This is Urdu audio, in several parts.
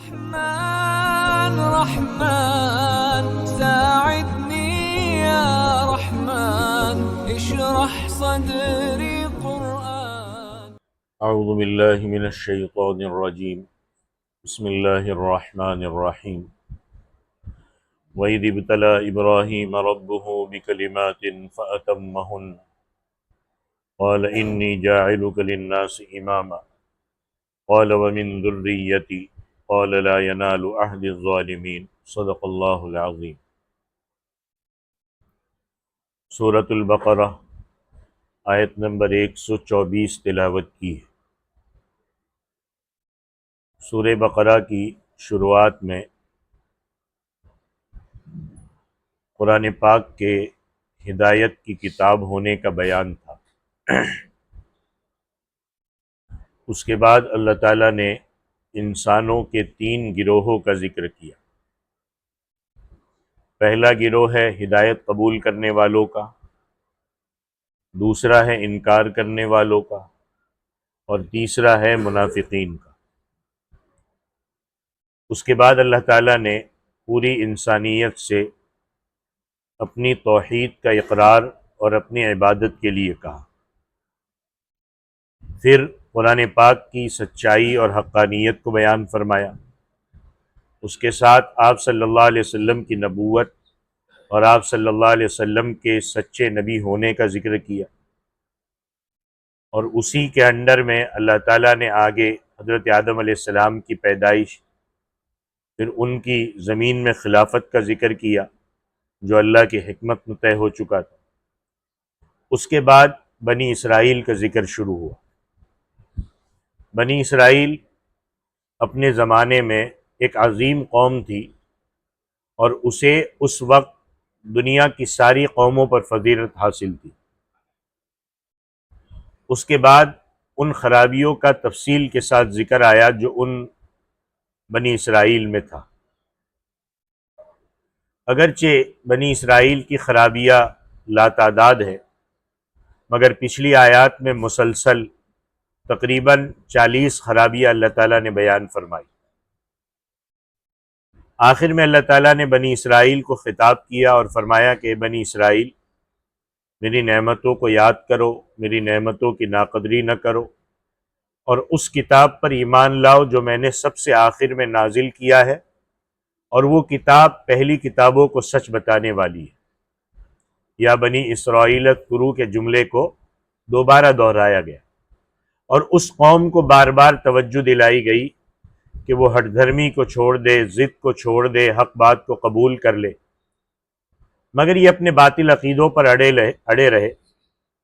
رحمن رحمن ساعدني يا رحمن اشرح صدري قرآن. اعوذ باللہ من الشیطان الرجیم بسم اللہ الرحمن الرحیم وَإِذِ ابْتَلَىٰ إِبْرَاهِيمَ رَبُّهُ بِكَلِمَاتٍ فَأَتَمَّهُنَّ قَالَ إِنِّي جَاعِلُكَ لِلنَّاسِ إِمَامًا قَالَ وَمِن ذُرِّيَّتِي قَالَ لَا يَنَالُ عَهْدِ الظَّالِمِينَ صدق اللہ العظیم۔ سورۃ البقرہ آیت نمبر 124 تلاوت کی ہے۔ سورہ بقرہ کی شروعات میں قرآن پاک کے ہدایت کی کتاب ہونے کا بیان تھا۔ اس کے بعد اللہ تعالیٰ نے انسانوں کے 3 گروہوں کا ذکر کیا۔ پہلا گروہ ہے ہدایت قبول کرنے والوں کا، دوسرا ہے انکار کرنے والوں کا، اور تیسرا ہے منافقین کا۔ اس کے بعد اللہ تعالیٰ نے پوری انسانیت سے اپنی توحید کا اقرار اور اپنی عبادت کے لیے کہا۔ پھر قرآن پاک کی سچائی اور حقانیت کو بیان فرمایا۔ اس کے ساتھ آپ صلی اللہ علیہ وسلم کی نبوت اور آپ صلی اللہ علیہ وسلم کے سچے نبی ہونے کا ذکر کیا، اور اسی کے انڈر میں اللہ تعالیٰ نے آگے حضرت آدم علیہ السلام کی پیدائش، پھر ان کی زمین میں خلافت کا ذکر کیا جو اللہ کی حکمت میں طے ہو چکا تھا۔ اس کے بعد بنی اسرائیل کا ذکر شروع ہوا۔ بنی اسرائیل اپنے زمانے میں ایک عظیم قوم تھی، اور اسے اس وقت دنیا کی ساری قوموں پر فضیلت حاصل تھی۔ اس کے بعد ان خرابیوں کا تفصیل کے ساتھ ذکر آیا جو ان بنی اسرائیل میں تھا۔ اگرچہ بنی اسرائیل کی خرابیاں لاتعداد ہے، مگر پچھلی آیات میں مسلسل تقریباً 40 خرابیاں اللہ تعالیٰ نے بیان فرمائی۔ آخر میں اللہ تعالیٰ نے بنی اسرائیل کو خطاب کیا اور فرمایا کہ بنی اسرائیل، میری نعمتوں کو یاد کرو، میری نعمتوں کی ناقدری نہ کرو، اور اس کتاب پر ایمان لاؤ جو میں نے سب سے آخر میں نازل کیا ہے، اور وہ کتاب پہلی کتابوں کو سچ بتانے والی ہے۔ یا بنی اسرائیل اذکروا کے جملے کو دوبارہ دہرایا گیا، اور اس قوم کو بار بار توجہ دلائی گئی کہ وہ ہٹ دھرمی کو چھوڑ دے، ضد کو چھوڑ دے، حق بات کو قبول کر لے، مگر یہ اپنے باطل عقیدوں پر اڑے رہے،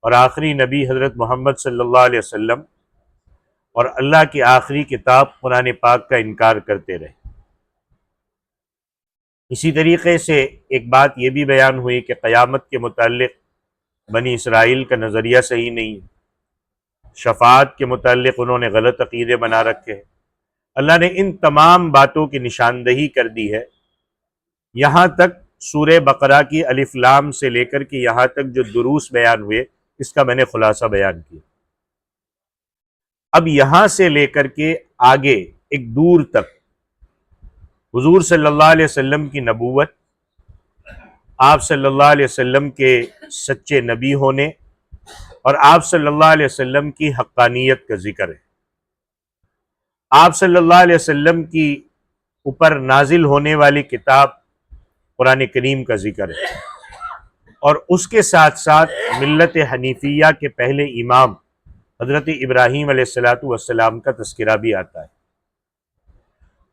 اور آخری نبی حضرت محمد صلی اللہ علیہ وسلم اور اللہ کی آخری کتاب قرآن پاک کا انکار کرتے رہے۔ اسی طریقے سے ایک بات یہ بھی بیان ہوئی کہ قیامت کے متعلق بنی اسرائیل کا نظریہ صحیح نہیں ہے، شفاعت کے متعلق انہوں نے غلط عقیدے بنا رکھے ہیں۔ اللہ نے ان تمام باتوں کی نشاندہی کر دی ہے، یہاں تک سورہ بقرہ کی الف لام سے لے کر کے یہاں تک جو دروس بیان ہوئے، اس کا میں نے خلاصہ بیان کیا۔ اب یہاں سے لے کر کے آگے ایک دور تک حضور صلی اللہ علیہ وسلم کی نبوت، آپ صلی اللہ علیہ وسلم کے سچے نبی ہونے، اور آپ صلی اللہ علیہ وسلم کی حقانیت کا ذکر ہے۔ آپ صلی اللہ علیہ وسلم کی اوپر نازل ہونے والی کتاب قرآن کریم کا ذکر ہے، اور اس کے ساتھ ساتھ ملت حنیفیہ کے پہلے امام حضرت ابراہیم علیہ السلام کا تذکرہ بھی آتا ہے،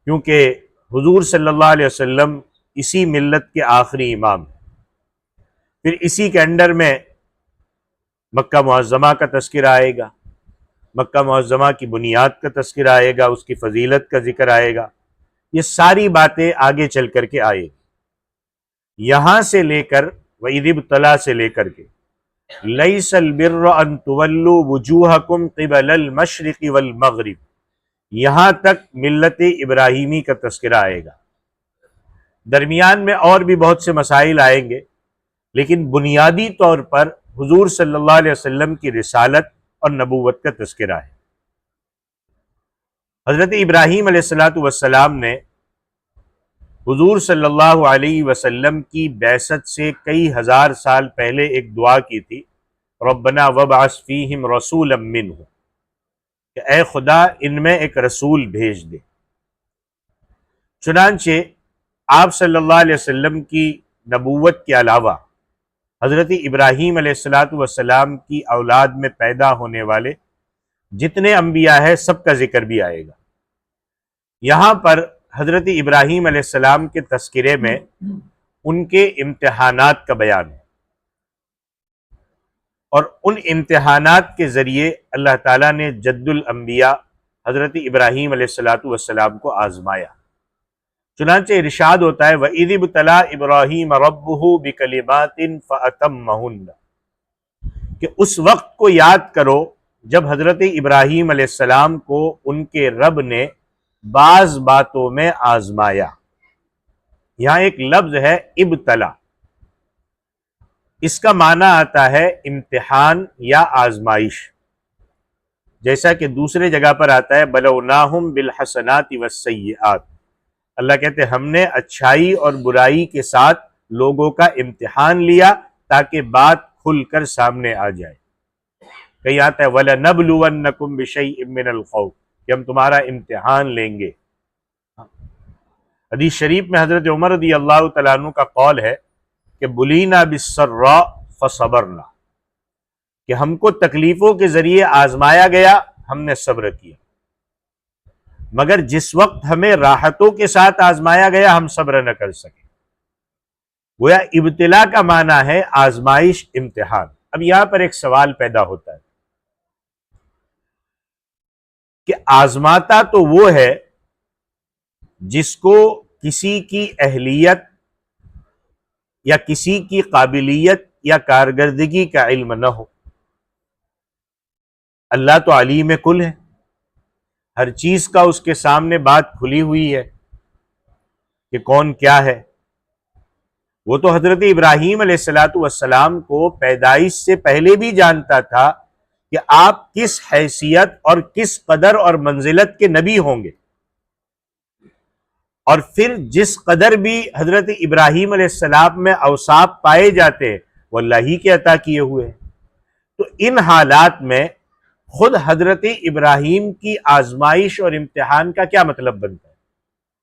کیونکہ حضور صلی اللہ علیہ وسلم اسی ملت کے آخری امام ہیں۔ پھر اسی کے انڈر میں مکہ معظمہ کا تذکرہ آئے گا، مکہ معظمہ کی بنیاد کا تذکرہ آئے گا، اس کی فضیلت کا ذکر آئے گا، یہ ساری باتیں آگے چل کر کے آئے گی۔ یہاں سے لے کر وَإِذِ ابْتَلَىٰ سے لے کر کے لَيْسَ الْبِرَّ أَن تُوَلُّوا وُجُوهَكُمْ قِبَلَ الْمَشْرِقِ وَالْمَغْرِبِ، یہاں تک ملت ابراہیمی کا تذکرہ آئے گا۔ درمیان میں اور بھی بہت سے مسائل آئیں گے، لیکن بنیادی طور پر حضور صلی اللہ علیہ وسلم کی رسالت اور نبوت کا تذکرہ ہے۔ حضرت ابراہیم علیہ الصلوۃ والسلام نے حضور صلی اللہ علیہ وسلم کی بعثت سے کئی ہزار سال پہلے ایک دعا کی تھی، ربنا وابعث فیہم رسولا منہم، کہ اے خدا ان میں ایک رسول بھیج دے۔ چنانچہ آپ صلی اللہ علیہ وسلم کی نبوت کے علاوہ حضرت ابراہیم علیہ الصلوۃ والسلام کی اولاد میں پیدا ہونے والے جتنے انبیاء ہیں سب کا ذکر بھی آئے گا۔ یہاں پر حضرت ابراہیم علیہ السلام کے تذکرے میں ان کے امتحانات کا بیان ہے، اور ان امتحانات کے ذریعے اللہ تعالیٰ نے جد الانبیاء حضرت ابراہیم علیہ الصلوۃ والسلام کو آزمایا۔ چنانچہ ارشاد ہوتا ہے وَإِذِ ابْتَلَىٰ إِبْرَاهِيمَ رَبُّهُ بِكَلِمَاتٍ فَأَتَمَّهُنَّ، کہ اس وقت کو یاد کرو جب حضرت ابراہیم علیہ السلام کو ان کے رب نے بعض باتوں میں آزمایا۔ یہاں ایک لفظ ہے ابتلا، اس کا معنی آتا ہے امتحان یا آزمائش، جیسا کہ دوسرے جگہ پر آتا ہے بلوناہم بالحسنات والسیئات، اللہ کہتے ہیں ہم نے اچھائی اور برائی کے ساتھ لوگوں کا امتحان لیا تاکہ بات کھل کر سامنے آ جائے۔ کہیں آتا ہے وَلَنَبْلُوَنَّكُمْ بِشَيْءٍ مِّنَ الْخَوْفِ، کہ ہم تمہارا امتحان لیں گے۔ حدیث شریف میں حضرت عمر رضی اللہ تعالیٰ عنہ کا قول ہے کہ بُلِينَا بِالسَّرَّاءِ فَصَبَرْنَا، کہ ہم کو تکلیفوں کے ذریعے آزمایا گیا، ہم نے صبر کیا، مگر جس وقت ہمیں راحتوں کے ساتھ آزمایا گیا ہم صبر نہ کر سکے۔ گویا ابتلا کا معنی ہے آزمائش، امتحان۔ اب یہاں پر ایک سوال پیدا ہوتا ہے کہ آزماتا تو وہ ہے جس کو کسی کی اہلیت یا کسی کی قابلیت یا کارکردگی کا علم نہ ہو۔ اللہ تو علیم کل ہے، ہر چیز کا اس کے سامنے بات کھلی ہوئی ہے کہ کون کیا ہے۔ وہ تو حضرت ابراہیم علیہ الصلوۃ والسلام کو پیدائش سے پہلے بھی جانتا تھا کہ آپ کس حیثیت اور کس قدر اور منزلت کے نبی ہوں گے، اور پھر جس قدر بھی حضرت ابراہیم علیہ السلام میں اوصاف پائے جاتے ہیں وہ اللہ ہی کے عطا کیے ہوئے ہیں۔ تو ان حالات میں خود حضرت ابراہیم کی آزمائش اور امتحان کا کیا مطلب بنتا ہے؟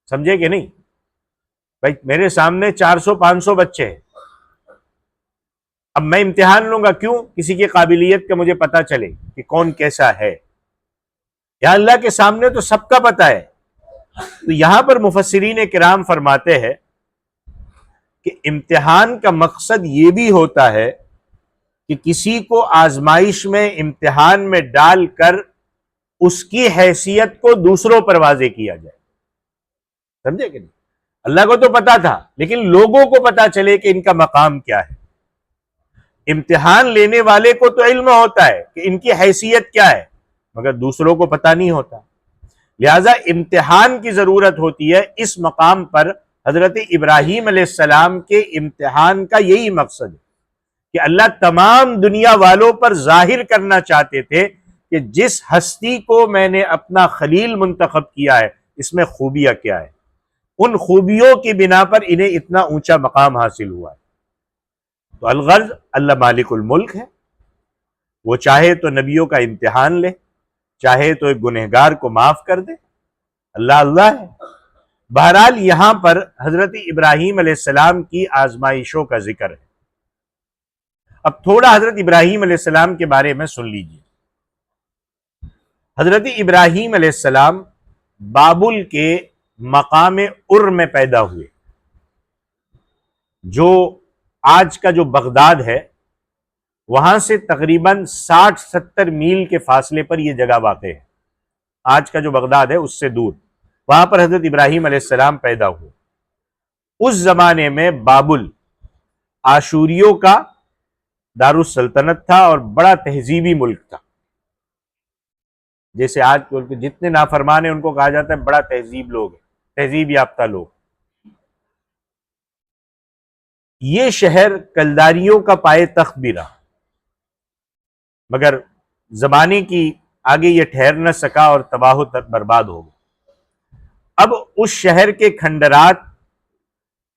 سمجھے کہ نہیں؟ بھائی میرے سامنے 400-500 بچے ہیں، اب میں امتحان لوں گا، کیوں؟ کسی کی قابلیت کا مجھے پتا چلے کہ کون کیسا ہے۔ یا اللہ کے سامنے تو سب کا پتہ ہے۔ تو یہاں پر مفسرین کرام فرماتے ہیں کہ امتحان کا مقصد یہ بھی ہوتا ہے کہ کسی کو آزمائش میں، امتحان میں ڈال کر اس کی حیثیت کو دوسروں پر واضح کیا جائے۔ سمجھے کہ نہیں؟ اللہ کو تو پتا تھا لیکن لوگوں کو پتا چلے کہ ان کا مقام کیا ہے۔ امتحان لینے والے کو تو علم ہوتا ہے کہ ان کی حیثیت کیا ہے، مگر دوسروں کو پتا نہیں ہوتا، لہذا امتحان کی ضرورت ہوتی ہے۔ اس مقام پر حضرت ابراہیم علیہ السلام کے امتحان کا یہی مقصد ہے کہ اللہ تمام دنیا والوں پر ظاہر کرنا چاہتے تھے کہ جس ہستی کو میں نے اپنا خلیل منتخب کیا ہے اس میں خوبیاں کیا ہے، ان خوبیوں کی بنا پر انہیں اتنا اونچا مقام حاصل ہوا ہے۔ تو الغرض اللہ مالک الملک ہے، وہ چاہے تو نبیوں کا امتحان لے، چاہے تو ایک گنہگار کو معاف کر دے، اللہ ہے۔ بہرحال یہاں پر حضرت ابراہیم علیہ السلام کی آزمائشوں کا ذکر ہے۔ اب تھوڑا حضرت ابراہیم علیہ السلام کے بارے میں سن لیجیے۔ حضرت ابراہیم علیہ السلام بابل کے مقام ار میں پیدا ہوئے، جو آج کا جو بغداد ہے وہاں سے تقریباً 60-70 میل کے فاصلے پر یہ جگہ واقع ہے۔ آج کا جو بغداد ہے اس سے دور، وہاں پر حضرت ابراہیم علیہ السلام پیدا ہوئے۔ اس زمانے میں بابل آشوریوں کا دارالسلطنت تھا اور بڑا تہذیبی ملک تھا۔ جیسے آج جتنے نافرمان ہیں ان کو کہا جاتا ہے بڑا تہذیب لوگ ہیں، تہذیب یافتہ لوگ۔ یہ شہر کلداریوں کا پائے تخت بھی رہا، مگر زمانے کی آگے یہ ٹھہر نہ سکا اور تباہ و برباد ہو گیا۔ اب اس شہر کے کھنڈرات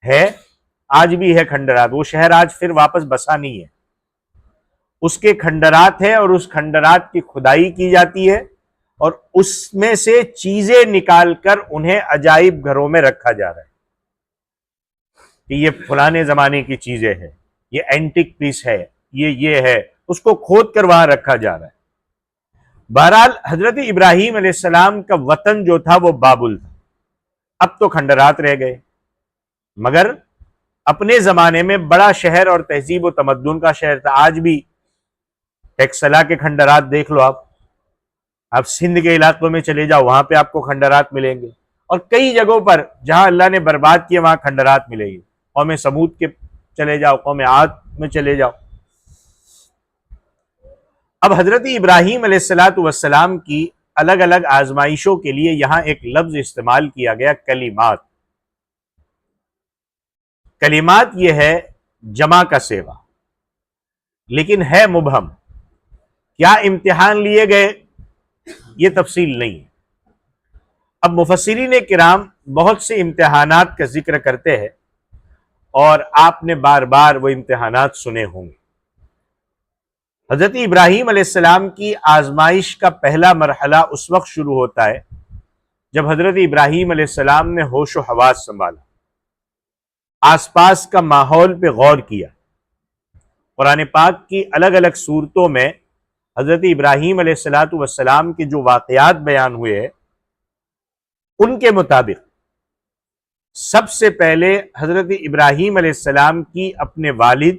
ہے، آج بھی ہے کھنڈرات، وہ شہر آج پھر واپس بسا نہیں ہے، اس کے کھنڈرات ہے اور اس کھنڈرات کی کھدائی کی جاتی ہے اور اس میں سے چیزیں نکال کر انہیں عجائب گھروں میں رکھا جا رہا ہے کہ یہ فلانے زمانے کی چیزیں ہیں، یہ اینٹک پیس ہے، یہ ہے، اس کو کھود کر وہاں رکھا جا رہا ہے۔ بہرحال حضرت ابراہیم علیہ السلام کا وطن جو تھا وہ بابل تھا، اب تو کھنڈرات رہ گئے، مگر اپنے زمانے میں بڑا شہر اور تہذیب و تمدن کا شہر تھا۔ آج بھی ٹیکسلا کے کھنڈرات دیکھ لو، آپ سندھ کے علاقوں میں چلے جاؤ، وہاں پہ آپ کو کھنڈرات ملیں گے، اور کئی جگہوں پر جہاں اللہ نے برباد کیے وہاں کھنڈرات ملیں گے۔ قوم سمود کے چلے جاؤ، قوم عاد میں چلے جاؤ۔ اب حضرت ابراہیم علیہ السلام کی الگ الگ آزمائشوں کے لیے یہاں ایک لفظ استعمال کیا گیا، کلمات۔ کلمات یہ ہے جمع کا سیوا، لیکن ہے مبہم، کیا امتحان لیے گئے یہ تفصیل نہیں ہے۔ اب مفسرین کرام بہت سے امتحانات کا ذکر کرتے ہیں اور آپ نے بار بار وہ امتحانات سنے ہوں گے۔ حضرت ابراہیم علیہ السلام کی آزمائش کا پہلا مرحلہ اس وقت شروع ہوتا ہے جب حضرت ابراہیم علیہ السلام نے ہوش و حواس سنبھالا، آس پاس کا ماحول پہ غور کیا۔ قرآن پاک کی الگ الگ صورتوں میں حضرت ابراہیم علیہ السلام کے جو واقعات بیان ہوئے ہیں ان کے مطابق سب سے پہلے حضرت ابراہیم علیہ السلام کی اپنے والد،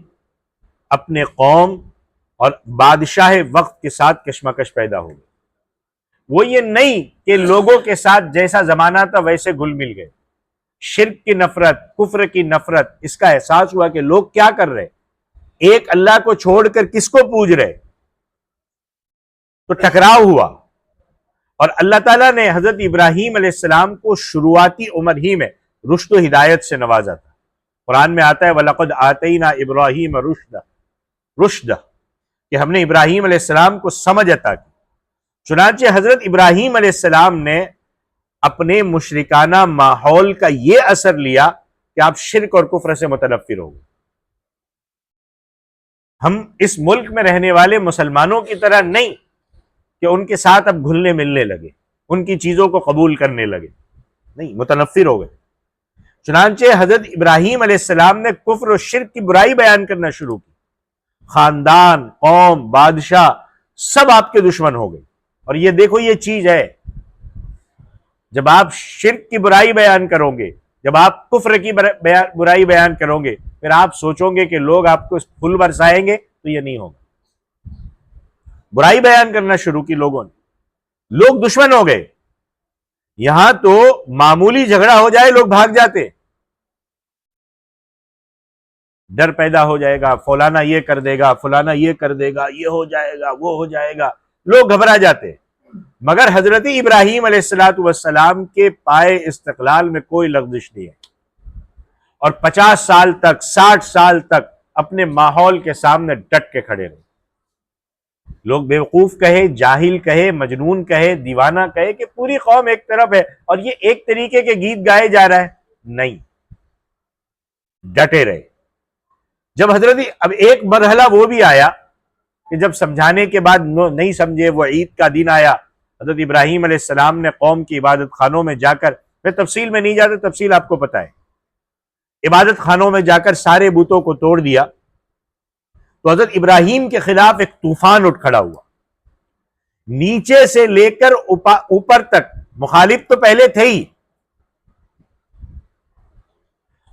اپنے قوم اور بادشاہ وقت کے ساتھ کشمکش پیدا ہو گئی۔ وہ یہ نہیں کہ لوگوں کے ساتھ جیسا زمانہ تھا ویسے گھل مل گئے، شرک کی نفرت، کفر کی نفرت، اس کا احساس ہوا کہ لوگ کیا کر رہے، ایک اللہ کو چھوڑ کر کس کو پوج رہے، تو ٹکراؤ ہوا۔ اور اللہ تعالیٰ نے حضرت ابراہیم علیہ السلام کو شروعاتی عمر ہی میں رشد و ہدایت سے نوازا تھا۔ قرآن میں آتا ہے وَلَقَدْ آتَيْنَا إِبْرَاهِيمَ رُشْدَ، کہ ہم نے ابراہیم علیہ السلام کو سمجھ عطا کی۔ چنانچہ حضرت ابراہیم علیہ السلام نے اپنے مشرکانہ ماحول کا یہ اثر لیا کہ آپ شرک اور کفر سے متنفر ہو گئے۔ ہم اس ملک میں رہنے والے مسلمانوں کی طرح نہیں کہ ان کے ساتھ اب گھلنے ملنے لگے، ان کی چیزوں کو قبول کرنے لگے، نہیں، متنفر ہو گئے۔ چنانچہ حضرت ابراہیم علیہ السلام نے کفر و شرک کی برائی بیان کرنا شروع کی، خاندان، قوم، بادشاہ سب آپ کے دشمن ہو گئے۔ اور یہ دیکھو یہ چیز ہے، جب آپ شرک کی برائی بیان کرو گے، جب آپ کفر کی برائی بیان کرو گے، پھر آپ سوچو گے کہ لوگ آپ کو پھول برسائیں گے، تو یہ نہیں ہوگا۔ برائی بیان کرنا شروع کی لوگوں نے، لوگ دشمن ہو گئے۔ یہاں تو معمولی جھگڑا ہو جائے لوگ بھاگ جاتے، ڈر پیدا ہو جائے گا، فلانا یہ کر دے گا، فلانا یہ کر دے گا، یہ ہو جائے گا، وہ ہو جائے گا، لوگ گھبرا جاتے۔ مگر حضرت ابراہیم علیہ السلام کے پائے استقلال میں کوئی لغزش نہیں ہے، اور 50 سال تک، 60 سال تک اپنے ماحول کے سامنے ڈٹ کے کھڑے رہے۔ لوگ بیوقوف کہے، جاہل کہے، مجنون کہے، دیوانہ کہے کہ پوری قوم ایک طرف ہے اور یہ ایک طریقے کے گیت گائے جا رہا ہے، نہیں، ڈٹے رہے۔ جب حضرت اب ایک مرحلہ وہ بھی آیا کہ جب سمجھانے کے بعد نہیں سمجھے، وہ عید کا دن آیا، حضرت ابراہیم علیہ السلام نے قوم کی عبادت خانوں میں جا کر، میں تفصیل میں نہیں جاتا، تفصیل آپ کو پتہ ہے، عبادت خانوں میں جا کر سارے بتوں کو توڑ دیا، تو حضرت ابراہیم کے خلاف ایک طوفان اٹھ کھڑا ہوا، نیچے سے لے کر اوپر تک۔ مخالف تو پہلے تھے ہی،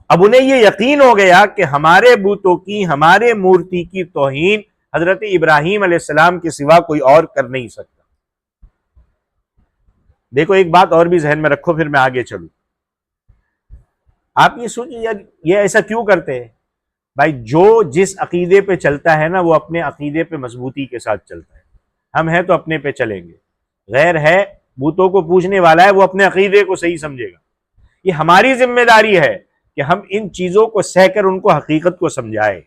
اب انہیں یہ یقین ہو گیا کہ ہمارے بتوں کی، ہمارے مورتی کی توہین حضرت ابراہیم علیہ السلام کے سوا کوئی اور کر نہیں سکتا۔ دیکھو ایک بات اور بھی ذہن میں رکھو، پھر میں آگے چلوں۔ آپ یہ سوچیں یار یہ ایسا کیوں کرتے ہیں؟ بھائی جو جس عقیدے پہ چلتا ہے نا وہ اپنے عقیدے پہ مضبوطی کے ساتھ چلتا ہے۔ ہم ہیں تو اپنے پہ چلیں گے، غیر ہے بتوں کو پوجنے والا ہے وہ اپنے عقیدے کو صحیح سمجھے گا۔ یہ ہماری ذمہ داری ہے کہ ہم ان چیزوں کو سہ کر ان کو حقیقت کو سمجھائیں۔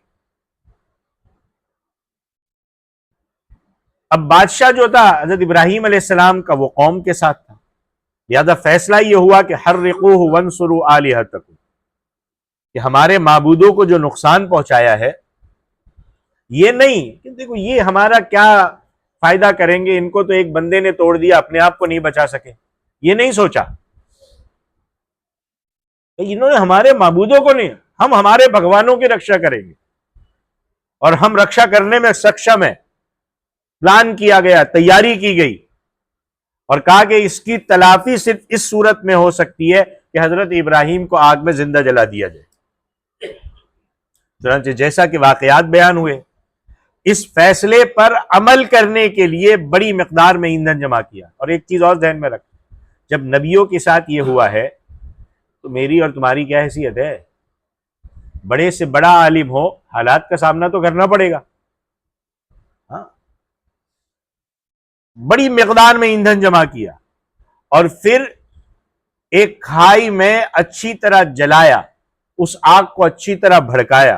اب بادشاہ جو تھا حضرت ابراہیم علیہ السلام کا وہ قوم کے ساتھ تھا، لہذا فیصلہ یہ ہوا کہ حرقوہ وانصروا آلہتکم، کہ ہمارے معبودوں کو جو نقصان پہنچایا ہے، یہ نہیں کہ دیکھو یہ ہمارا کیا فائدہ کریں گے، ان کو تو ایک بندے نے توڑ دیا، اپنے آپ کو نہیں بچا سکے، یہ نہیں سوچا کہ انہوں نے ہمارے معبودوں کو نہیں، ہم ہمارے بھگوانوں کی رکشا کریں گے، اور ہم رکشا کرنے میں سکشم ہیں، پلان کیا گیا، تیاری کی گئی، اور کہا کہ اس کی تلافی صرف اس صورت میں ہو سکتی ہے کہ حضرت ابراہیم کو آگ میں زندہ جلا دیا جائے۔ چنانچہ جیسا کہ واقعات بیان ہوئے، اس فیصلے پر عمل کرنے کے لیے بڑی مقدار میں ایندھن جمع کیا۔ اور ایک چیز اور ذہن میں رکھ، جب نبیوں کے ساتھ یہ ہوا ہے تو میری اور تمہاری کیا حیثیت ہے؟ بڑے سے بڑا عالم ہو، حالات کا سامنا تو کرنا پڑے گا۔ ہاں، بڑی مقدار میں ایندھن جمع کیا اور پھر ایک کھائی میں اچھی طرح جلایا، اس آگ کو اچھی طرح بھڑکایا،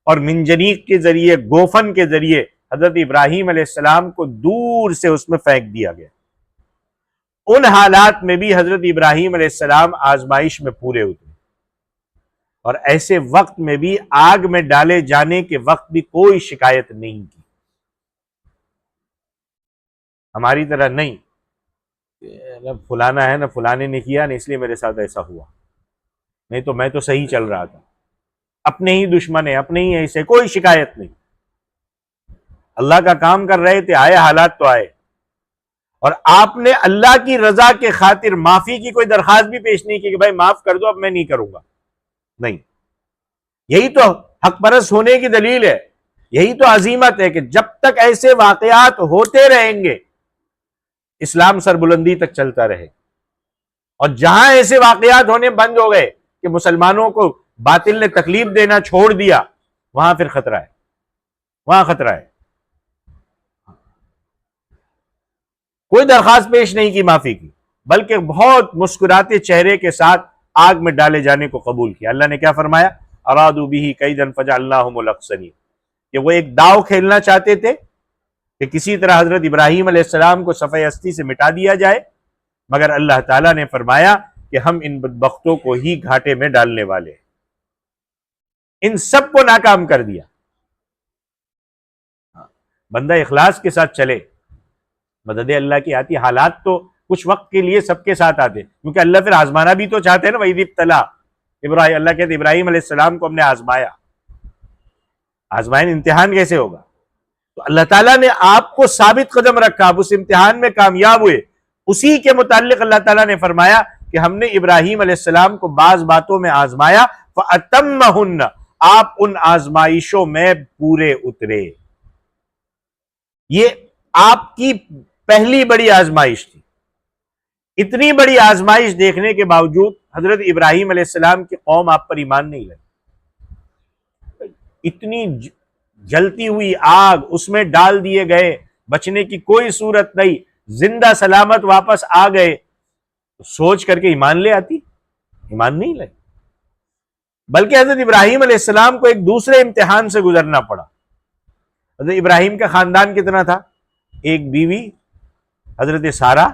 اور منجنیق کے ذریعے، گوفن کے ذریعے حضرت ابراہیم علیہ السلام کو دور سے اس میں پھینک دیا گیا۔ ان حالات میں بھی حضرت ابراہیم علیہ السلام آزمائش میں پورے اترے، اور ایسے وقت میں بھی، آگ میں ڈالے جانے کے وقت بھی کوئی شکایت نہیں کی۔ ہماری طرح نہیں، فلانا ہے نا، فلانے نے کیا نا، اس لیے میرے ساتھ ایسا ہوا، نہیں تو میں تو صحیح چل رہا تھا۔ اپنے ہی دشمن ہیں، اپنے ہی ایسے، کوئی شکایت نہیں۔ اللہ کا کام کر رہے تھے، آئے حالات تو آئے، اور آپ نے اللہ کی رضا کے خاطر معافی کی کوئی درخواست بھی پیش نہیں کی کہ بھائی معاف کر دو، اب میں نہیں کروں گا، نہیں۔ یہی تو حق پرست ہونے کی دلیل ہے، یہی تو عظیمت ہے کہ جب تک ایسے واقعات ہوتے رہیں گے اسلام سربلندی تک چلتا رہے، اور جہاں ایسے واقعات ہونے بند ہو گئے کہ مسلمانوں کو باطل نے تکلیف دینا چھوڑ دیا، وہاں پھر خطرہ ہے، وہاں خطرہ ہے۔ کوئی درخواست پیش نہیں کی معافی کی، بلکہ بہت مسکراتے چہرے کے ساتھ آگ میں ڈالے جانے کو قبول کیا۔ اللہ نے کیا فرمایا؟ ارادوا بہ کیدا فجعلناہم الاخسرین، کہ وہ ایک داؤ کھیلنا چاہتے تھے کہ کسی طرح حضرت ابراہیم علیہ السلام کو صفحہ ہستی سے مٹا دیا جائے، مگر اللہ تعالیٰ نے فرمایا کہ ہم ان بدبختوں کو ہی گھاٹے میں ڈالنے والے ہیں، ان سب کو ناکام کر دیا۔ بندہ اخلاص کے ساتھ چلے، مدد اللہ کی آتی۔ حالات تو کچھ وقت کے لیے سب کے ساتھ آتے، کیونکہ اللہ پھر آزمانا بھی تو چاہتے ہیں نا۔ وَإِذِ ابْتَلَىٰ ابراہیم، اللہ کہتے ابراہیم علیہ السلام کو ہم نے آزمایا۔ آزمائن امتحان کیسے ہوگا؟ تو اللہ تعالیٰ نے آپ کو ثابت قدم رکھا، آپ اس امتحان میں کامیاب ہوئے۔ اسی کے متعلق اللہ تعالیٰ نے فرمایا کہ ہم نے ابراہیم علیہ السلام کو بعض باتوں میں آزمایا، فَأَتَمَّهُنَّ، آپ ان آزمائشوں میں پورے اترے۔ یہ آپ کی پہلی بڑی آزمائش تھی۔ اتنی بڑی آزمائش دیکھنے کے باوجود حضرت ابراہیم علیہ السلام کی قوم آپ پر ایمان نہیں لائی۔ اتنی جلتی ہوئی آگ، اس میں ڈال دیے گئے، بچنے کی کوئی صورت نہیں، زندہ سلامت واپس آ گئے، سوچ کر کے ایمان لے آتی؟ ایمان نہیں لائے، بلکہ حضرت ابراہیم علیہ السلام کو ایک دوسرے امتحان سے گزرنا پڑا۔ حضرت ابراہیم کا خاندان کتنا تھا؟ ایک بیوی حضرت سارہ،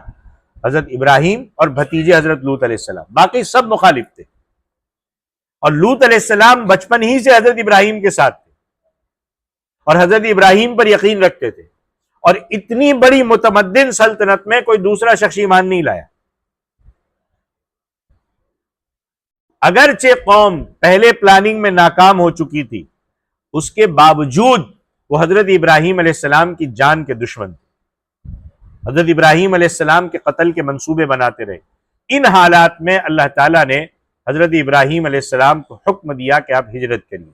حضرت ابراہیم اور بھتیجے حضرت لوط علیہ السلام، باقی سب مخالف تھے۔ اور لوط علیہ السلام بچپن ہی سے حضرت ابراہیم کے ساتھ تھے اور حضرت ابراہیم پر یقین رکھتے تھے، اور اتنی بڑی متمدن سلطنت میں کوئی دوسرا شخص ایمان نہیں لایا۔ اگرچہ قوم پہلے پلاننگ میں ناکام ہو چکی تھی، اس کے باوجود وہ حضرت ابراہیم علیہ السلام کی جان کے دشمن تھے، حضرت ابراہیم علیہ السلام کے قتل کے منصوبے بناتے رہے۔ ان حالات میں اللہ تعالیٰ نے حضرت ابراہیم علیہ السلام کو حکم دیا کہ آپ ہجرت کریے۔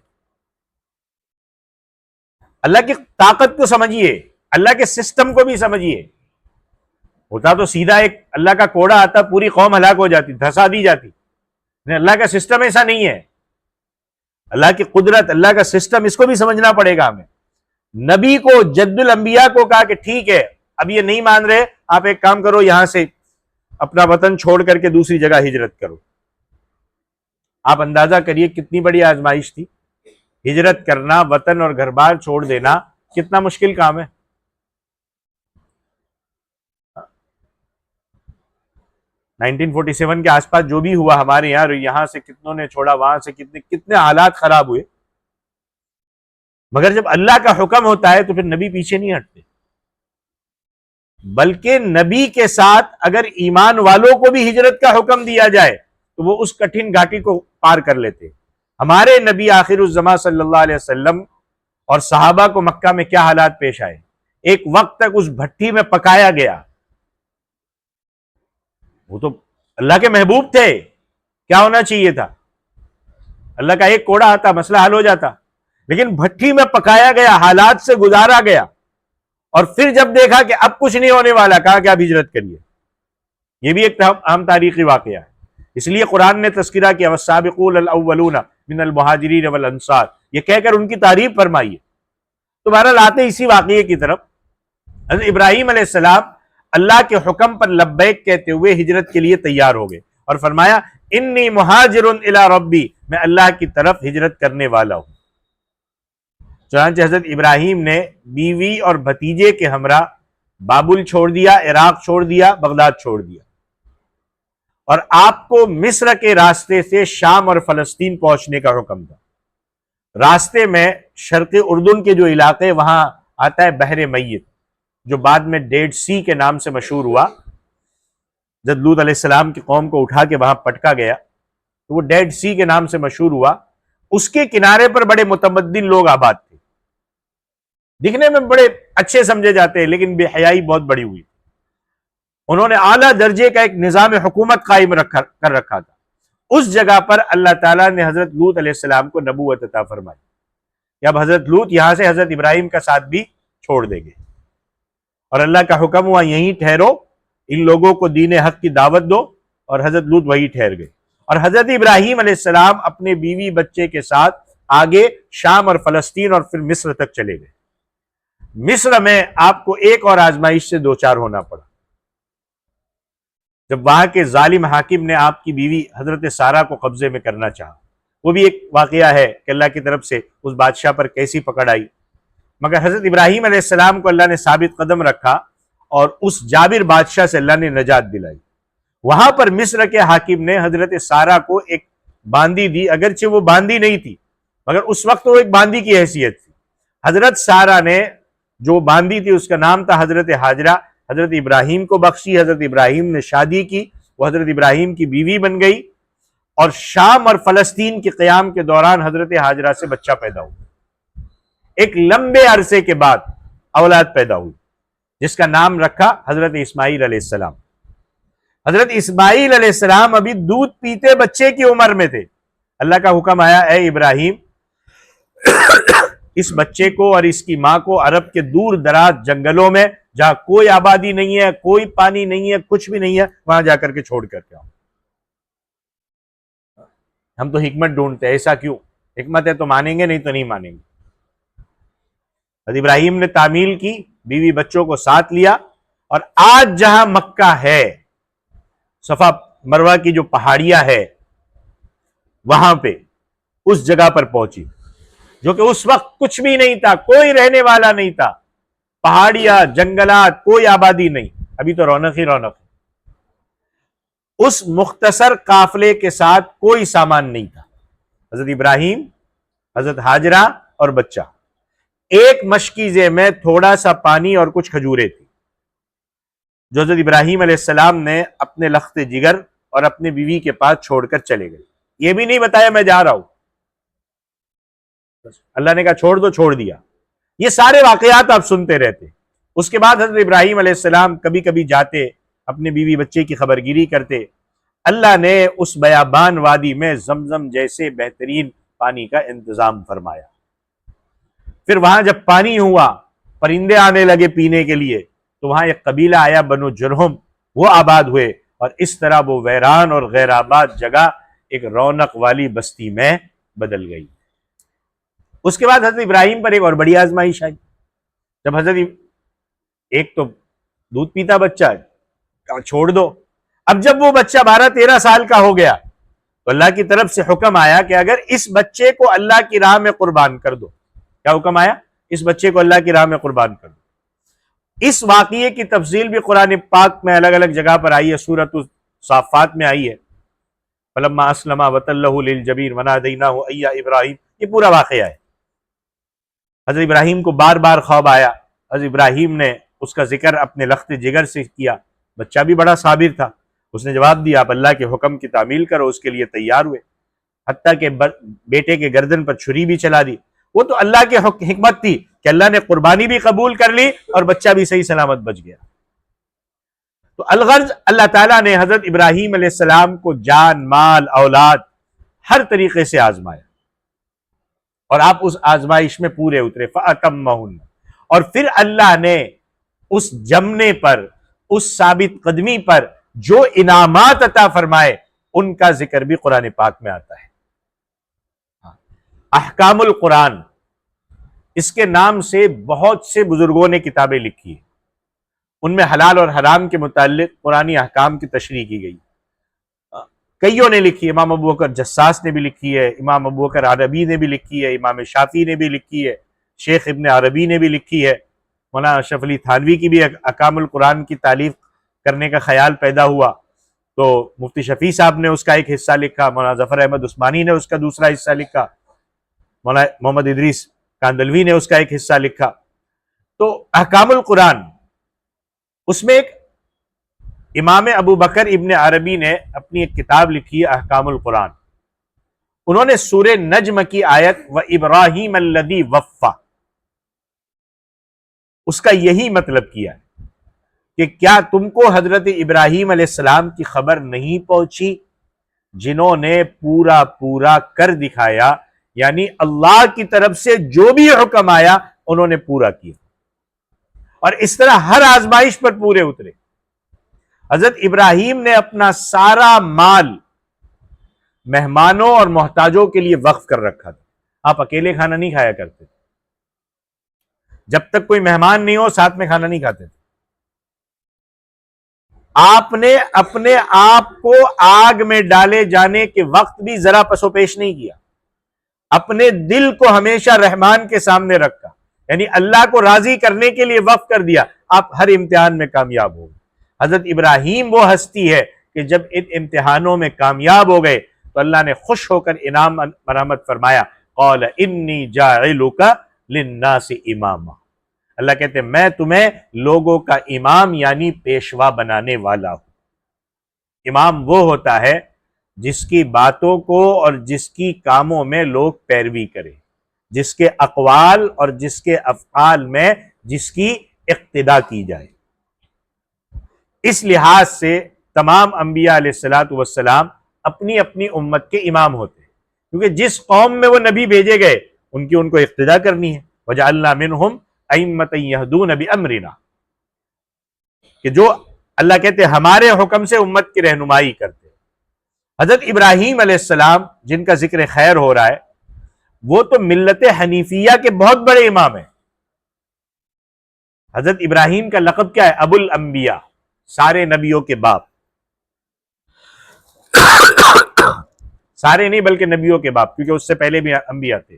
اللہ کی طاقت کو سمجھیے، اللہ کے سسٹم کو بھی سمجھیے۔ ہوتا تو سیدھا ایک اللہ کا کوڑا آتا، پوری قوم ہلاک ہو جاتی، دھسا دی جاتی۔ اللہ کا سسٹم ایسا نہیں ہے۔ اللہ کی قدرت، اللہ کا سسٹم، اس کو بھی سمجھنا پڑے گا ہمیں۔ نبی کو، جد الانبیاء کو کہا کہ ٹھیک ہے، اب یہ نہیں مان رہے، آپ ایک کام کرو، یہاں سے اپنا وطن چھوڑ کر کے دوسری جگہ ہجرت کرو۔ آپ اندازہ کریے کتنی بڑی آزمائش تھی۔ ہجرت کرنا، وطن اور گھر بار چھوڑ دینا کتنا مشکل کام ہے۔ 1947 کے آس پاس جو بھی ہوا ہمارے یہاں سے کتنوں نے چھوڑا، وہاں سے کتنے حالات خراب ہوئے، مگر جب اللہ کا حکم ہوتا ہے تو پھر نبی پیچھے نہیں ہٹتے، بلکہ نبی کے ساتھ اگر ایمان والوں کو بھی ہجرت کا حکم دیا جائے تو وہ اس کٹھن گھاٹی کو پار کر لیتے۔ ہمارے نبی آخر الزماں صلی اللہ علیہ وسلم اور صحابہ کو مکہ میں کیا حالات پیش آئے، ایک وقت تک اس بھٹی میں پکایا گیا، وہ تو اللہ کے محبوب تھے، کیا ہونا چاہیے تھا، اللہ کا ایک کوڑا آتا مسئلہ حل ہو جاتا، لیکن بھٹی میں پکایا گیا، حالات سے گزارا گیا، اور پھر جب دیکھا کہ اب کچھ نہیں ہونے والا، کہا کہ اب ہجرت کریے۔ یہ بھی ایک اہم تاریخی واقعہ ہے، اس لیے قرآن نے تذکرہ کیا والسابقون الاولون من المہاجرین والانصار، یہ کہہ کر ان کی تعریف فرمائی ہے۔ تو بہرحال آتے اسی واقعے کی طرف، حضرت ابراہیم علیہ السلام اللہ کے حکم پر لبیک کہتے ہوئے ہجرت کے لیے تیار ہو گئے اور فرمایا انی مہاجر الی ربی، میں اللہ کی طرف ہجرت کرنے والا ہوں۔ چنانچہ حضرت ابراہیم نے بیوی اور بھتیجے کے ہمراہ بابل چھوڑ دیا، عراق چھوڑ دیا، بغداد چھوڑ دیا، اور آپ کو مصر کے راستے سے شام اور فلسطین پہنچنے کا حکم تھا۔ راستے میں شرق اردن کے جو علاقے، وہاں آتا ہے بحر میت، جو بعد میں ڈیڈ سی کے نام سے مشہور ہوا۔ جب لوط علیہ السلام کی قوم کو اٹھا کے وہاں پٹکا گیا تو وہ ڈیڈ سی کے نام سے مشہور ہوا۔ اس کے کنارے پر بڑے متمدن لوگ آباد تھے، دکھنے میں بڑے اچھے سمجھے جاتے ہیں، لیکن بے حیائی بہت بڑی ہوئی۔ انہوں نے اعلیٰ درجے کا ایک نظام حکومت قائم کر رکھا تھا۔ اس جگہ پر اللہ تعالیٰ نے حضرت لوط علیہ السلام کو نبوت عطا فرمائی کہ اب حضرت لوط یہاں سے حضرت ابراہیم کا ساتھ بھی چھوڑ دیں گے، اور اللہ کا حکم ہوا یہیں ٹھہرو، ان لوگوں کو دین حق کی دعوت دو، اور حضرت لوط وہی ٹھہر گئے، اور حضرت ابراہیم علیہ السلام اپنے بیوی بچے کے ساتھ آگے شام اور فلسطین اور پھر مصر تک چلے گئے۔ مصر میں آپ کو ایک اور آزمائش سے دوچار ہونا پڑا، جب وہاں کے ظالم حاکم نے آپ کی بیوی حضرت سارہ کو قبضے میں کرنا چاہا۔ وہ بھی ایک واقعہ ہے کہ اللہ کی طرف سے اس بادشاہ پر کیسی پکڑ آئی، مگر حضرت ابراہیم علیہ السلام کو اللہ نے ثابت قدم رکھا اور اس جابر بادشاہ سے اللہ نے نجات دلائی۔ وہاں پر مصر کے حاکم نے حضرت سارہ کو ایک باندی دی، اگرچہ وہ باندی نہیں تھی مگر اس وقت وہ ایک باندی کی حیثیت تھی۔ حضرت سارہ نے جو باندی تھی اس کا نام تھا حضرت ہاجرہ، حضرت ابراہیم کو بخشی، حضرت ابراہیم نے شادی کی، وہ حضرت ابراہیم کی بیوی بن گئی، اور شام اور فلسطین کے قیام کے دوران حضرت ہاجرہ سے بچہ پیدا ہوا۔ ایک لمبے عرصے کے بعد اولاد پیدا ہوئی جس کا نام رکھا حضرت اسماعیل علیہ السلام۔ حضرت اسماعیل علیہ السلام ابھی دودھ پیتے بچے کی عمر میں تھے، اللہ کا حکم آیا اے ابراہیم اس بچے کو اور اس کی ماں کو عرب کے دور دراز جنگلوں میں جہاں کوئی آبادی نہیں ہے، کوئی پانی نہیں ہے، کچھ بھی نہیں ہے، وہاں جا کر کے چھوڑ کر کے آؤ۔ ہم تو حکمت ڈھونڈتے ہیں، ایسا کیوں؟ حکمت ہے تو مانیں گے، نہیں تو نہیں مانیں گے۔ حضرت ابراہیم نے تعمیل کی، بیوی بچوں کو ساتھ لیا، اور آج جہاں مکہ ہے، صفا مروہ کی جو پہاڑیاں ہے وہاں پہ اس جگہ پر پہنچی، جو کہ اس وقت کچھ بھی نہیں تھا، کوئی رہنے والا نہیں تھا، پہاڑیاں، جنگلات، کوئی آبادی نہیں، ابھی تو رونق ہی رونق۔ اس مختصر قافلے کے ساتھ کوئی سامان نہیں تھا، حضرت ابراہیم، حضرت ہاجرہ اور بچہ، ایک مشکیزے میں تھوڑا سا پانی اور کچھ کھجوریں تھی، جو حضرت ابراہیم علیہ السلام نے اپنے لخت جگر اور اپنے بیوی کے پاس چھوڑ کر چلے گئے۔ یہ بھی نہیں بتایا میں جا رہا ہوں، اللہ نے کہا چھوڑ دو، چھوڑ دیا۔ یہ سارے واقعات آپ سنتے رہتے۔ اس کے بعد حضرت ابراہیم علیہ السلام کبھی کبھی جاتے، اپنے بیوی بچے کی خبرگیری کرتے۔ اللہ نے اس بیابان وادی میں زمزم جیسے بہترین پانی کا انتظام فرمایا۔ پھر وہاں جب پانی ہوا، پرندے آنے لگے پینے کے لیے، تو وہاں ایک قبیلہ آیا بنو جرہم، وہ آباد ہوئے، اور اس طرح وہ ویران اور غیر آباد جگہ ایک رونق والی بستی میں بدل گئی۔ اس کے بعد حضرت ابراہیم پر ایک اور بڑی آزمائش آئی، جب حضرت ایک تو دودھ پیتا بچہ چھوڑ دو، اب جب وہ بچہ 12-13 سال کا ہو گیا تو اللہ کی طرف سے حکم آیا کہ اگر اس بچے کو اللہ کی راہ میں قربان کر دو۔ کیا حکم آیا؟ اس بچے کو اللہ کی راہ میں قربان کر دو۔ اس واقعے کی تفصیل بھی قرآن پاک میں الگ الگ جگہ پر آئی ہے، سورۃ صافات میں آئی ہے، فلما اسلم وتلہ للجبین ونادیناہ ای یا ابراہیم، یہ پورا واقعہ ہے۔ حضرت ابراہیم کو بار بار خواب آیا، حضرت ابراہیم نے اس کا ذکر اپنے لخت جگر سے کیا، بچہ بھی بڑا صابر تھا، اس نے جواب دیا آپ اللہ کے حکم کی تعمیل کرو، اس کے لیے تیار ہوئے، حتیٰ کہ بیٹے کے گردن پر چھری بھی چلا دی۔ وہ تو اللہ کی حکمت تھی کہ اللہ نے قربانی بھی قبول کر لی اور بچہ بھی صحیح سلامت بچ گیا۔ تو الغرض اللہ تعالیٰ نے حضرت ابراہیم علیہ السلام کو جان، مال، اولاد ہر طریقے سے آزمایا، اور آپ اس آزمائش میں پورے اترے، فَأَتَمَّهُنَّ، اور پھر اللہ نے اس جمنے پر، اس ثابت قدمی پر جو انعامات عطا فرمائے ان کا ذکر بھی قرآن پاک میں آتا ہے۔ احکام القرآن، اس کے نام سے بہت سے بزرگوں نے کتابیں لکھی ہیں، ان میں حلال اور حرام کے متعلق قرآنی احکام کی تشریح کی گئی، کئیوں نے لکھی ہے، امام ابو بکر جساس نے بھی لکھی ہے، امام ابو بکر عربی نے بھی لکھی ہے، امام شافعی نے بھی لکھی ہے، شیخ ابن عربی نے بھی لکھی ہے، مولانا اشرف علی تھانوی کی بھی احکام القرآن کی تالیف کرنے کا خیال پیدا ہوا تو مفتی شفیع صاحب نے اس کا ایک حصہ لکھا، مولانا ظفر احمد عثمانی نے اس کا دوسرا حصہ لکھا، مولانا محمد ادریس کاندلوی نے اس کا ایک حصہ لکھا۔ تو احکام القرآن، اس میں ایک امام ابو بکر ابن عربی نے اپنی ایک کتاب لکھی ہے احکام القرآن، انہوں نے سورہ نجم کی آیت وَإِبْرَاهِيمَ الَّذِي وَفَّى، اس کا یہی مطلب کیا ہے کہ کیا تم کو حضرت ابراہیم علیہ السلام کی خبر نہیں پہنچی جنہوں نے پورا پورا کر دکھایا، یعنی اللہ کی طرف سے جو بھی حکم آیا انہوں نے پورا کیا، اور اس طرح ہر آزمائش پر پورے اترے۔ حضرت ابراہیم نے اپنا سارا مال مہمانوں اور محتاجوں کے لیے وقف کر رکھا تھا، آپ اکیلے کھانا نہیں کھایا کرتے، جب تک کوئی مہمان نہیں ہو ساتھ میں کھانا نہیں کھاتے تھے۔ آپ نے اپنے آپ کو آگ میں ڈالے جانے کے وقت بھی ذرا پسو پیش نہیں کیا، اپنے دل کو ہمیشہ رحمان کے سامنے رکھا، یعنی اللہ کو راضی کرنے کے لیے وقف کر دیا، آپ ہر امتحان میں کامیاب ہو گئے۔ حضرت ابراہیم وہ ہستی ہے کہ جب ان امتحانوں میں کامیاب ہو گئے تو اللہ نے خوش ہو کر انعام مرحمت فرمایا، قال انی جاعلک للناس اماما، اللہ کہتے ہیں میں تمہیں لوگوں کا امام یعنی پیشوا بنانے والا ہوں۔ امام وہ ہوتا ہے جس کی باتوں کو اور جس کی کاموں میں لوگ پیروی کریں، جس کے اقوال اور جس کے افعال میں جس کی اقتداء کی جائے۔ اس لحاظ سے تمام انبیاء علیہ الصلوۃ والسلام اپنی اپنی امت کے امام ہوتے ہیں، کیونکہ جس قوم میں وہ نبی بھیجے گئے ان کو اقتداء کرنی ہے۔ وَجَعَلْنَا مِنْهُمْ أَئِمَّةً يَهْدُونَ بِأَمْرِنَا، کہ جو اللہ کہتے ہیں ہمارے حکم سے امت کی رہنمائی کرتے ہیں۔ حضرت ابراہیم علیہ السلام جن کا ذکر خیر ہو رہا ہے وہ تو ملت حنیفیہ کے بہت بڑے امام ہیں۔ حضرت ابراہیم کا لقب کیا ہے؟ ابو الانبیاء، سارے نبیوں کے باپ، سارے نہیں بلکہ نبیوں کے باپ، کیونکہ اس سے پہلے بھی انبیاء تھے،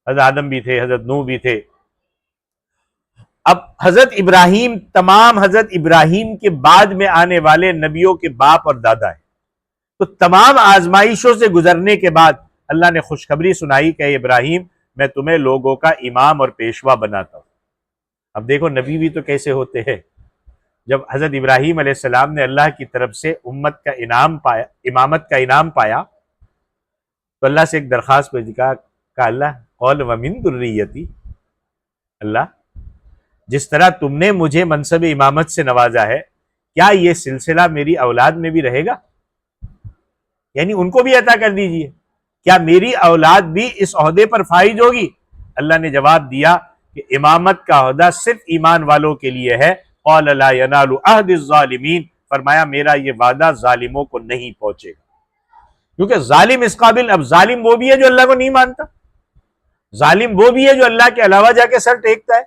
حضرت آدم بھی تھے، حضرت نوح بھی تھے۔ اب حضرت ابراہیم تمام حضرت ابراہیم کے بعد میں آنے والے نبیوں کے باپ اور دادا ہیں، تو تمام آزمائشوں سے گزرنے کے بعد اللہ نے خوشخبری سنائی کہ اے ابراہیم میں تمہیں لوگوں کا امام اور پیشوا بناتا ہوں۔ اب دیکھو نبی بھی تو کیسے ہوتے ہیں، جب حضرت ابراہیم علیہ السلام نے اللہ کی طرف سے امت کا انعام پایا، امامت کا انعام پایا، تو اللہ سے ایک درخواست بھیجی، کہا اللہ قال ومن ذریتی، اللہ جس طرح تم نے مجھے منصب امامت سے نوازا ہے کیا یہ سلسلہ میری اولاد میں بھی رہے گا؟ یعنی ان کو بھی عطا کر دیجئے، کیا میری اولاد بھی اس عہدے پر فائز ہوگی؟ اللہ نے جواب دیا کہ امامت کا عہدہ صرف ایمان والوں کے لیے ہے، قال لا ینال عہد الظالمین، فرمایا میرا یہ وعدہ ظالموں کو نہیں پہنچے گا، کیونکہ ظالم اس قابل، اب ظالم وہ بھی ہے جو اللہ کو نہیں مانتا، ظالم وہ بھی ہے جو اللہ کے علاوہ جا کے سر ٹیکتا ہے،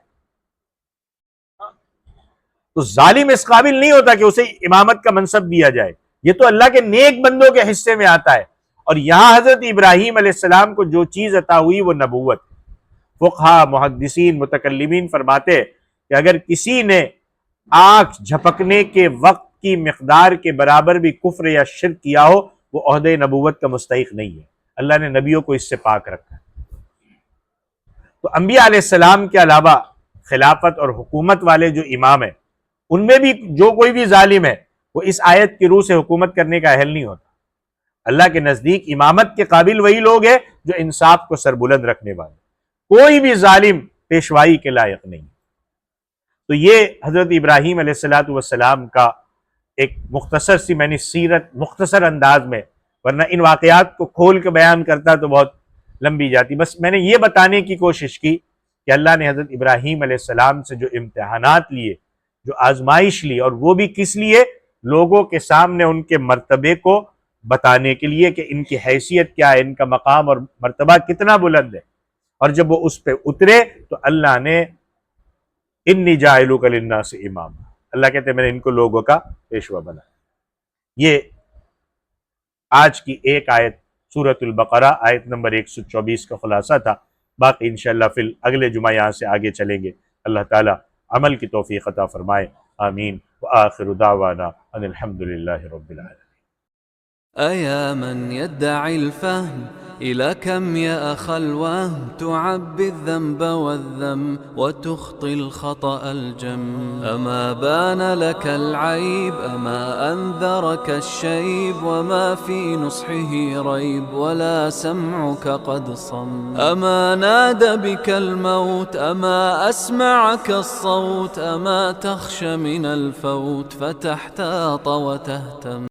تو ظالم اس قابل نہیں ہوتا کہ اسے امامت کا منصب دیا جائے، یہ تو اللہ کے نیک بندوں کے حصے میں آتا ہے۔ اور یہاں حضرت ابراہیم علیہ السلام کو جو چیز عطا ہوئی وہ نبوت۔ فقہا، محدثین، متکلمین فرماتے کہ اگر کسی نے آنکھ جھپکنے کے وقت کی مقدار کے برابر بھی کفر یا شرک کیا ہو وہ عہدے نبوت کا مستحق نہیں ہے. اللہ نے نبیوں کو اس سے پاک رکھا ہے. تو انبیاء علیہ السلام کے علاوہ خلافت اور حکومت والے جو امام ہیں ان میں بھی جو کوئی بھی ظالم ہے وہ اس آیت کی روح سے حکومت کرنے کا اہل نہیں ہوتا. اللہ کے نزدیک امامت کے قابل وہی لوگ ہیں جو انصاف کو سربلند رکھنے والے. کوئی بھی ظالم پیشوائی کے لائق نہیں. تو یہ حضرت ابراہیم علیہ السلام کا ایک مختصر سی میں نے سیرت مختصر انداز میں، ورنہ ان واقعات کو کھول کے بیان کرتا تو بہت لمبی جاتی. بس میں نے یہ بتانے کی کوشش کی کہ اللہ نے حضرت ابراہیم علیہ السلام سے جو امتحانات لیے، جو آزمائش لی، اور وہ بھی کس لیے؟ لوگوں کے سامنے ان کے مرتبے کو بتانے کے لیے کہ ان کی حیثیت کیا ہے، ان کا مقام اور مرتبہ کتنا بلند ہے. اور جب وہ اس پہ اترے تو اللہ نے انی جاعلک للناس اماما، اللہ کہتے ہیں میں نے ان کو لوگوں کا پیشوا بنایا. یہ آج کی ایک آیت سورۃ البقرہ آیت نمبر 124 کا خلاصہ تھا. باقی انشاءاللہ پھر اگلے جمعہ یہاں سے آگے چلیں گے. اللہ تعالی عمل کی توفیق عطا فرمائے. آمین. وآخر دعوانا ان الحمدللہ رب العالمین. أيا من يدعي الفهم إلى كم يا أخ الوهم تعبي الذنب والذم وتخطي الخطأ الجم. أما بان لك العيب أما أنذرك الشيب وما في نصحه ريب ولا سمعك قد صم. أما نادى بك الموت أما أسمعك الصوت أما تخشى من الفوت فتحتاط وتهتم.